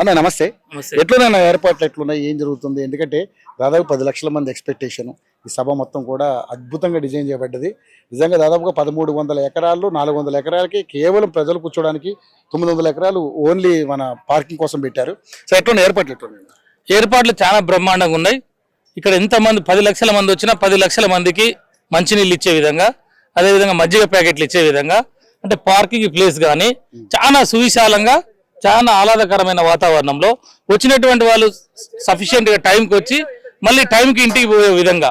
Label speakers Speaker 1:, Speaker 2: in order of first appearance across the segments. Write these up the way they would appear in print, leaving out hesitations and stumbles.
Speaker 1: అన్న నమస్తే. ఎట్లున్నా ఏర్పాట్లు ఎట్లున్నాయి, ఏం జరుగుతుంది? ఎందుకంటే దాదాపు 10 లక్షల మంది ఎక్స్పెక్టేషన్. ఈ సభ మొత్తం కూడా అద్భుతంగా డిజైన్ చేయబడ్డది. నిజంగా దాదాపుగా 1300 ఎకరాలు, 400 ఎకరాలకి కేవలం ప్రజలు కూర్చోడానికి 900 ఎకరాలు ఓన్లీ మన పార్కింగ్ కోసం పెట్టారు. సో ఎట్లున్న ఏర్పాట్లు ఎట్లున్నాయి?
Speaker 2: ఏర్పాట్లు చాలా బ్రహ్మాండంగా ఉన్నాయి. ఇక్కడ ఎంతమంది 10 లక్షల మంది వచ్చినా 10 లక్షల మందికి మంచినీళ్ళు ఇచ్చే విధంగా, అదేవిధంగా మజ్జిగ ప్యాకెట్లు ఇచ్చే విధంగా, అంటే పార్కింగ్ ప్లేస్ కానీ చాలా సువిశాలంగా, చాలా ఆహ్లాదకరమైన వాతావరణంలో వచ్చినటువంటి వాళ్ళు సఫిషియెంట్ గా టైంకి వచ్చి మళ్ళీ టైంకి ఇంటికి పోయే విధంగా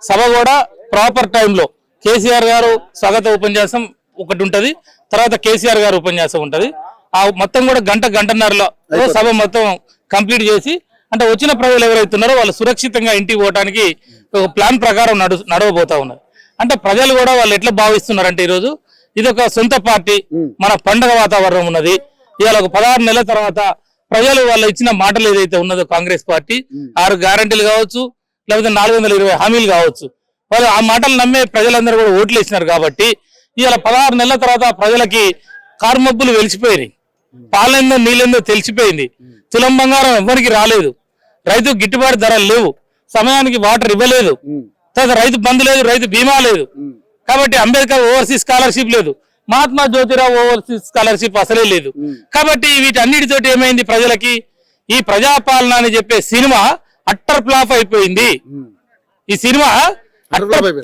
Speaker 2: సభ కూడా ప్రాపర్ టైంలో కేసీఆర్ గారు స్వాగత ఉపన్యాసం ఒకటి ఉంటది, తర్వాత కేసీఆర్ గారు ఉపన్యాసం ఉంటది. ఆ మొత్తం కూడా గంటన్నరలో సభ మొత్తం కంప్లీట్ చేసి, అంటే వచ్చిన ప్రజలు ఎవరైతే ఉన్నారో వాళ్ళు సురక్షితంగా ఇంటికి పోవడానికి ఒక ప్లాన్ ప్రకారం నడవబోతా ఉన్నారు. అంటే ప్రజలు కూడా వాళ్ళు ఎట్లా భావిస్తున్నారంటే ఈరోజు ఇది ఒక సొంత పార్టీ, మన పండగ వాతావరణం ఉన్నది. ఇవాళ ఒక 16 నెలల తర్వాత ప్రజలు వాళ్ళు ఇచ్చిన మాటలు ఏదైతే ఉన్నదో కాంగ్రెస్ పార్టీ 6 గ్యారంటీలు కావచ్చు, లేకపోతే 420 హామీలు కావచ్చు, వాళ్ళు ఆ మాటలు నమ్మే ప్రజలందరూ కూడా ఓట్లు వేసినారు. కాబట్టి ఇవాళ 16 నెలల తర్వాత ప్రజలకి కార్మబ్బులు వెలిసిపోయినాయి, పాలెందో నీళ్ళెందో తెలిసిపోయింది. తులం బంగారం ఎవరికి రాలేదు, రైతు గిట్టుబాటు ధరలు లేవు, సమయానికి వాటర్ ఇవ్వలేదు, తర్వాత రైతు బంధు లేదు, రైతు బీమా లేదు. కాబట్టి అంబేద్కర్ ఓవర్సీస్ స్కాలర్షిప్ లేదు, మహాత్మా జ్యోతిరావు ఓవర్సీస్ స్కాలర్షిప్ అసలే లేదు. కాబట్టి వీటన్నిటితోటి ఏమైంది, ప్రజలకి ఈ ప్రజాపాలన అని చెప్పే సినిమా అట్టర్ ఫ్లాప్ అయిపోయింది. ఈ సినిమా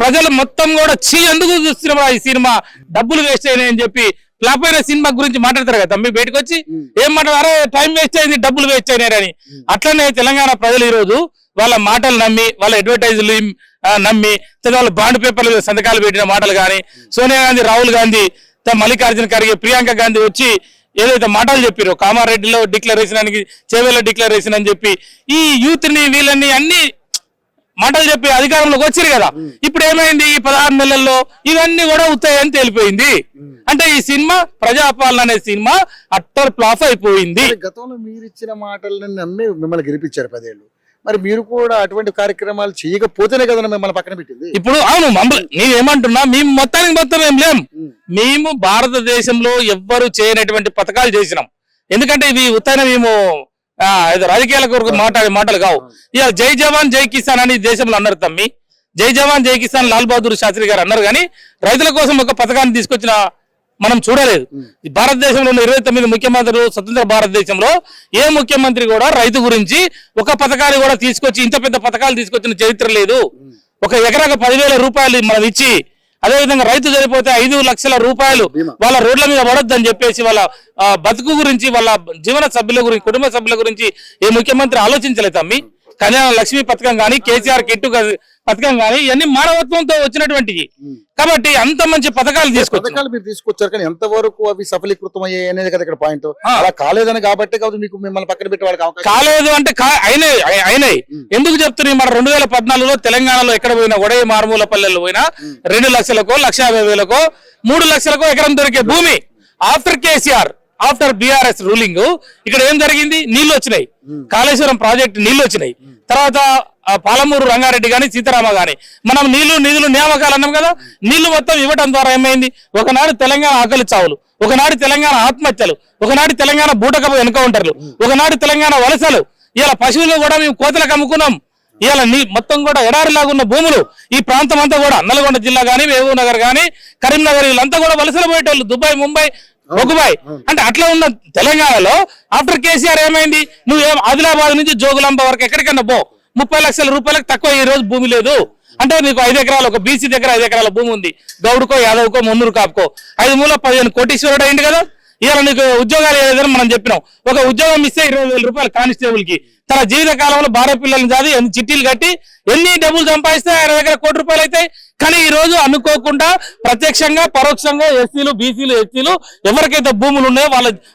Speaker 2: ప్రజలు మొత్తం కూడా ఎందుకు చూస్తున్నా ఈ సినిమా, డబ్బులు వేస్ట్ అయినాయి అని చెప్పి ఫ్లాప్ అయిన సినిమా గురించి మాట్లాడతారు కదా తమ్మి, బయటకు వచ్చి ఏం మాట్లాడారు, టైం వేస్ట్ అయింది, డబ్బులు వేస్ట్ అయినారని. అట్లనే తెలంగాణ ప్రజలు ఈ రోజు వాళ్ళ మాటలు నమ్మి, వాళ్ళ అడ్వర్టైజులు నమ్మి, వాళ్ళ బాండ్ పేపర్లు సంతకాలు పెట్టిన మాటలు కానీ, సోనియా గాంధీ, రాహుల్ గాంధీ, మల్లికార్జున ఖర్గే, ప్రియాంక గాంధీ వచ్చి ఏదైతే మాటలు చెప్పారో, కామారెడ్డిలో డిక్లరేషన్ అని, చేవేళ్ళ డిక్లరేషన్ అని చెప్పి ఈ యూత్ ని వీళ్ళని అన్ని మాటలు చెప్పి అధికారంలోకి వచ్చారు కదా. ఇప్పుడు ఏమైంది, ఈ 16 నెలల్లో ఇవన్నీ కూడా ఉత్తాయని తేలిపోయింది. అంటే ఈ సినిమా ప్రజాపాలన అనే సినిమా అట్టర్ ఫ్లాప్ అయిపోయింది.
Speaker 1: గతంలో మీరు ఇచ్చిన మాటలను నమ్మి మిమ్మల్ని గెలిపించారు 10 ఏళ్ళు. మరి మీరు కూడా అటువంటి కార్యక్రమాలు చేయకపోతేనే కదా మిమ్మల్ని పక్కన పెట్టింది.
Speaker 2: ఇప్పుడు అవును, నేనేమంటున్నా, మేము మొత్తం ఏం లేం. మేము భారతదేశంలో ఎవ్వరు చేయనటువంటి పథకాలు చేసినాం. ఎందుకంటే ఇవి ఉత్తైన మేము రాజకీయాల కొరకు మాటలు కావు. ఇక జై జవాన్ జై కిసాన్ అని దేశంలో అన్నారు తమ్మి. జై జవాన్ జై కిసాన్ లాల్ బహదూర్ శాస్త్రి గారు అన్నారు, కానీ రైతుల కోసం ఒక పథకాన్ని తీసుకొచ్చిన మనం చూడలేదు. భారతదేశంలో ఉన్న 29 ముఖ్యమంత్రులు, స్వతంత్ర భారతదేశంలో ఏ ముఖ్యమంత్రి కూడా రైతు గురించి ఒక పథకాలు కూడా తీసుకొచ్చి, ఇంత పెద్ద పథకాలు తీసుకొచ్చిన చరిత్ర లేదు. ఒక ఎకరాకు 10,000 రూపాయలు మనం ఇచ్చి, అదేవిధంగా రైతు చనిపోతే 5 లక్షల రూపాయలు వాళ్ళ రోడ్ల మీద పడొద్దని చెప్పేసి వాళ్ళ బతుకు గురించి, వాళ్ళ జీవన సభ్యుల గురించి, కుటుంబ సభ్యుల గురించి ఏ ముఖ్యమంత్రి ఆలోచించలేదు తమ్మి. కళ్యాణ లక్ష్మి పథకం కానీ, కేసీఆర్ కిట్టు పథకం కానీ, ఇవన్నీ మానవత్వంతో వచ్చినటువంటివి. కాబట్టి అంత మంచి పథకాలు
Speaker 1: తీసుకొచ్చారు, కానీ ఎంతవరకు అవి సఫలీకృతం అయ్యాయి అనేది కదా ఇక్కడ పాయింట్. అలా కాలేదని కాబట్టి మీకు మిమ్మల్ని పక్కన పెట్టి వాళ్ళకి
Speaker 2: కాలేదు అంటే అయినాయి. ఎందుకు చెప్తున్నాయి, మన 2014లో తెలంగాణలో ఎక్కడ పోయినా, ఒడే మారుమూల పల్లెల్లో పోయినా 2 లక్షలకో, 1,50,000కో, 3 లక్షలకో ఎకరం దొరికే భూమి after KCR, after BRS ruling ఇక్కడ ఏం జరిగింది, నీళ్లు వచ్చినాయి, కాళేశ్వరం ప్రాజెక్టు నీళ్లు వచ్చినాయి, తర్వాత పాలమూరు రంగారెడ్డి గాని, సీతారామ గాని, మనం నిధులు నియామకాలు అన్నాం కదా. నీళ్లు మొత్తం ఇవ్వడం ద్వారా ఏమైంది, ఒకనాడు తెలంగాణ ఆకలి చావులు, ఒకనాడు తెలంగాణ ఆత్మహత్యలు, ఒకనాడు తెలంగాణ బూటకపు ఎన్కౌంటర్లు, ఒకనాడు తెలంగాణ వలసలు, ఇలా పశువులు కూడా మేము కోతలకు అమ్ముకున్నాం. ఇవాళ మొత్తం కూడా ఎడారిలాగా ఉన్న భూములు ఈ ప్రాంతం అంతా కూడా, నల్గొండ జిల్లా గానీ, మహబూబ్ నగర్ గానీ, కరీంనగర్, వీళ్ళంతా కూడా వలసలు పోయేటోళ్ళు, దుబాయ్, ముంబై, ఒగుబాయ్. అంటే అట్లా ఉన్న తెలంగాణలో ఆఫ్టర్ కేసీఆర్ ఏమైంది, నువ్వు ఆదిలాబాద్ నుంచి జోగులాంబ వరకు ఎక్కడికన్నా పో, 30 లక్షల రూపాయలకు తక్కువ ఈ రోజు భూమి లేదు. అంటే నీకు 5 ఎకరాలు, ఒక బీసీ దగ్గర 5 ఎకరాల భూమి ఉంది, గౌడుకో, యాదవ్కో, మున్నూరు కాపుకో, 5 మూల 15 కోటీశ్వరుడు అయింది కదా. ఇవాళ నీకు ఉద్యోగాలు ఏదైనా మనం చెప్పినాం, ఒక ఉద్యోగం ఇస్తే 20,000 రూపాయలు కానిస్టేబుల్ కి, తన జీవిత కాలంలో భార్య పిల్లల్ని చదివి ఎన్ని చిట్టీలు కట్టి ఎన్ని డబ్బులు సంపాదిస్తే ఆయన దగ్గర 1 కోటి రూపాయలు అవుతాయి. కానీ ఈ రోజు అనుకోకుండా ప్రత్యక్షంగా, పరోక్షంగా ఎస్సీలు, బీసీలు, ఎస్సీలు ఎవరికైతే భూములు ఉన్నాయో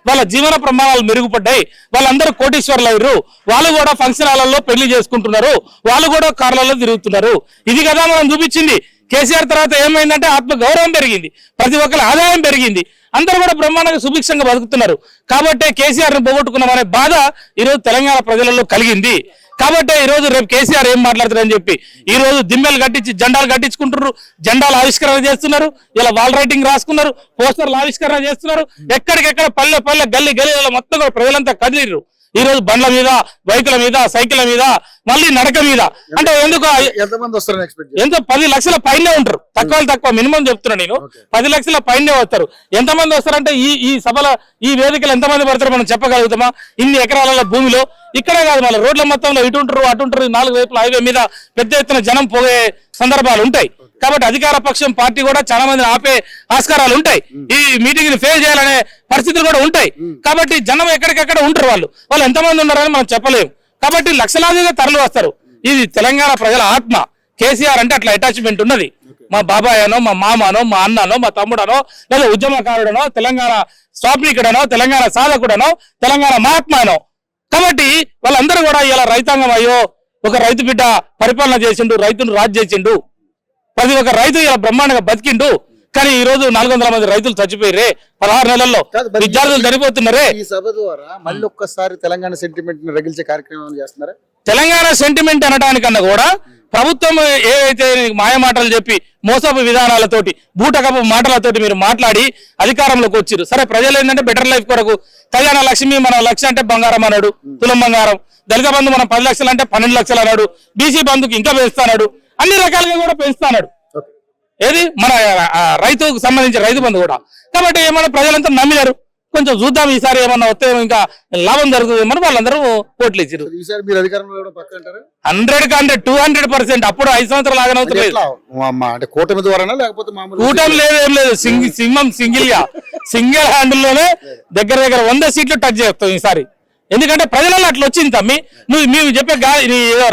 Speaker 2: వాళ్ళ జీవన ప్రమాణాలు మెరుగుపడ్డాయి, వాళ్ళందరూ కోటీశ్వర్లు అయ్యారు. వాళ్ళు కూడా ఫంక్షన్ హాల్లో పెళ్లి చేసుకుంటున్నారు, వాళ్ళు కూడా కార్లలో తిరుగుతున్నారు. ఇది కదా మనం చూపించింది. కేసీఆర్ తర్వాత ఏమైందంటే ఆత్మ గౌరవం పెరిగింది, ప్రతి ఒక్కరి ఆదాయం పెరిగింది, అందరూ కూడా బ్రహ్మాండంగా సుభిక్షంగా బతుకుతున్నారు. కాబట్టి కేసీఆర్ ని పోగొట్టుకున్నామనే బాధ ఈరోజు తెలంగాణ ప్రజలలో కలిగింది. కాబట్టి ఈ రోజు రేపు కేసీఆర్ ఏం మాట్లాడుతారని చెప్పి ఈ రోజు దిమ్మెలు కట్టించి జెండాలు కట్టించుకుంటున్నారు, జెండాలు ఆవిష్కరణ చేస్తున్నారు, ఇలా వాల్ రైటింగ్ రాసుకున్నారు, పోస్టర్లు ఆవిష్కరణ చేస్తున్నారు. ఎక్కడికెక్కడ పల్లె గల్లీ గల్లీలలో మొత్తం ప్రజలంతా కదిలిరు. ఈ రోజు బండ్ల మీద, బైకుల మీద, సైకిళ్ల మీద, మళ్ళీ నడక మీద. అంటే ఎందుకు
Speaker 1: ఎంతమంది వస్తారని ఎక్స్పెక్ట్
Speaker 2: ఎంతో 10 లక్షల పైనే ఉంటారు. తక్కువ మినిమం చెప్తున్నా నేను, 10 లక్షల పైనే వస్తారు. ఎంతమంది వస్తారంటే ఈ సభలో, ఈ వేదికలు ఎంతమంది పడతారో మనం చెప్పగలుగుతామా? ఇన్ని ఎకరాల భూమిలో. ఇక్కడే కాదు, మళ్ళీ రోడ్ల మొత్తంలో ఇటుంటారు అటుంటారు, 4 వైపుల హైవే మీద పెద్ద ఎత్తున జనం పోయే సందర్భాలు ఉంటాయి. కాబట్టి అధికార పక్షం పార్టీ కూడా చాలా మంది ఆపే ఆస్కారాలు ఉంటాయి. ఈ మీటింగ్ ని ఫెయిల్ చేయాలనే పరిస్థితులు కూడా ఉంటాయి. కాబట్టి జనం ఎక్కడికెక్కడ ఉంటారు. వాళ్ళు ఎంతమంది ఉన్నారని మనం చెప్పలేము. కాబట్టి లక్షలాదిగా తరలి వస్తారు. ఇది తెలంగాణ ప్రజల ఆత్మ. కేసీఆర్ అంటే అట్లా అటాచ్మెంట్ ఉన్నది. మా బాబాయ్ అనో, మా మామనో, మా అన్ననో, మా తమ్ముడనో, లేదా ఉద్యమకారుడనో, తెలంగాణ స్వాప్నికుడనో, తెలంగాణ సాధకుడనో, తెలంగాణ మహాత్మానో. కాబట్టి వాళ్ళందరూ కూడా ఇలా రైతాంగం అయ్యో ఒక రైతు బిడ్డ పరిపాలన చేసిండు, రైతును రాజు చేసిండు, ప్రతి ఒక్క రైతు ఇలా బ్రహ్మాండంగా బతికిండు. కానీ ఈ రోజు 400 మంది రైతులు చచ్చిపోయిరే 16 నెలల్లో, విద్యార్థులు చనిపోతున్నారే.
Speaker 1: ఈ సభ ద్వారా మళ్ళీ ఒక్కసారి తెలంగాణ సెంటిమెంట్ ని రగిల్చే కార్యక్రమం చేస్తున్నారా?
Speaker 2: తెలంగాణ సెంటిమెంట్ అనడానికన్నా కూడా ప్రభుత్వం ఏవైతే మాయ మాటలు చెప్పి మోసపు విధానాలతోటి, బూటకపు మాటలతోటి మీరు మాట్లాడి అధికారంలోకి వచ్చారు. సరే, ప్రజలు ఏంటంటే బెటర్ లైఫ్ కొరకు కళ్యాణ లక్ష్మి మన లక్ష అంటే బంగారం అన్నాడు, తులం బంగారం. దళిత బంధు మనం 10 లక్షలు అంటే 12 లక్షలు అన్నాడు. బీసీ బంధుకి ఇంకా పెంచుతాడు, అన్ని రకాలుగా కూడా పెంచుతాడు. ఏది మన రైతుకు సంబంధించిన రైతు బంధు కూడా. కాబట్టి ఏమన్నా ప్రజలంతా నమ్మినారు. కొంచెం చూద్దాం ఈసారి ఏమన్నా వస్తే ఇంకా లాభం జరుగుతుందేమని వాళ్ళందరూ ఓట్లు ఇచ్చారు. 100% 200%. అప్పుడు 5 సంవత్సరాలు ఆగనవుతలేదు.
Speaker 1: అంటే కూటమి ద్వారానా లేకపోతే
Speaker 2: కూటమి లేదు, ఏం లేదు. సింగిల్ హ్యాండిల్ లోనే దగ్గర 100 సీట్లు టచ్ చేస్తాం ఈసారి. ఎందుకంటే ప్రజలలో అట్లా వచ్చింది తమ్మి. మీరు చెప్పే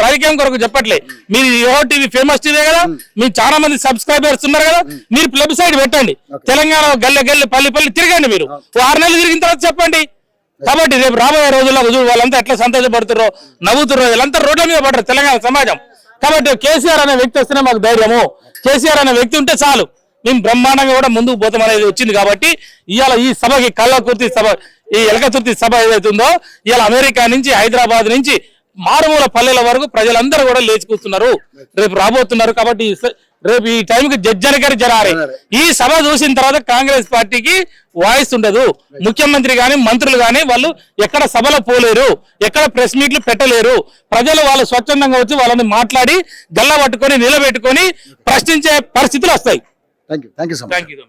Speaker 2: రాజకీయం కొరకు చెప్పట్లే. మీరు యోహో టీవీ ఫేమస్ టీవీ కదా, మీరు చాలా మంది సబ్స్క్రైబర్స్ ఉన్నారు కదా, మీరు వెబ్సైట్ పెట్టండి. తెలంగాణ గల్లె పల్లి తిరగండి. మీరు 6 నెలలు తిరిగిన తర్వాత చెప్పండి. కాబట్టి రేపు రాబోయే రోజుల్లో వాళ్ళంతా ఎట్లా సంతోషపడుతుర్రో, నవ్వుతుర్రో, వీళ్ళంతా రోడ్ల మీద పడరు తెలంగాణ సమాజం. కాబట్టి కేసీఆర్ అనే వ్యక్తి వస్తేనే మాకు ధైర్యము. కేసీఆర్ అనే వ్యక్తి ఉంటే చాలు, మేము బ్రహ్మాండంగా కూడా ముందుకు పోతాం అనేది వచ్చింది. కాబట్టి ఇవాళ ఈ సభకి కల్వకుర్తి సభ, ఈ ఎలకతుర్తి సభ ఏదైతుందో, ఇవాళ అమెరికా నుంచి, హైదరాబాద్ నుంచి, మారుమూల పల్లెల వరకు ప్రజలందరూ కూడా లేచి కూర్చున్నారు, రేపు రాబోతున్నారు. కాబట్టి రేపు ఈ టైంకి జడ్జనకరి జరారే. ఈ సభ చూసిన తర్వాత కాంగ్రెస్ పార్టీకి వాయిస్ ఉండదు. ముఖ్యమంత్రి గాని, మంత్రులు గాని వాళ్ళు ఎక్కడ సభలో పోలేరు, ఎక్కడ ప్రెస్ మీట్లు పెట్టలేరు. ప్రజలు వాళ్ళు స్వచ్ఛందంగా వచ్చి వాళ్ళని మాట్లాడి గల్ల పట్టుకొని నిలబెట్టుకొని ప్రశ్నించే పరిస్థితులు వస్తాయి.
Speaker 1: Thank you so much.
Speaker 2: Thank you.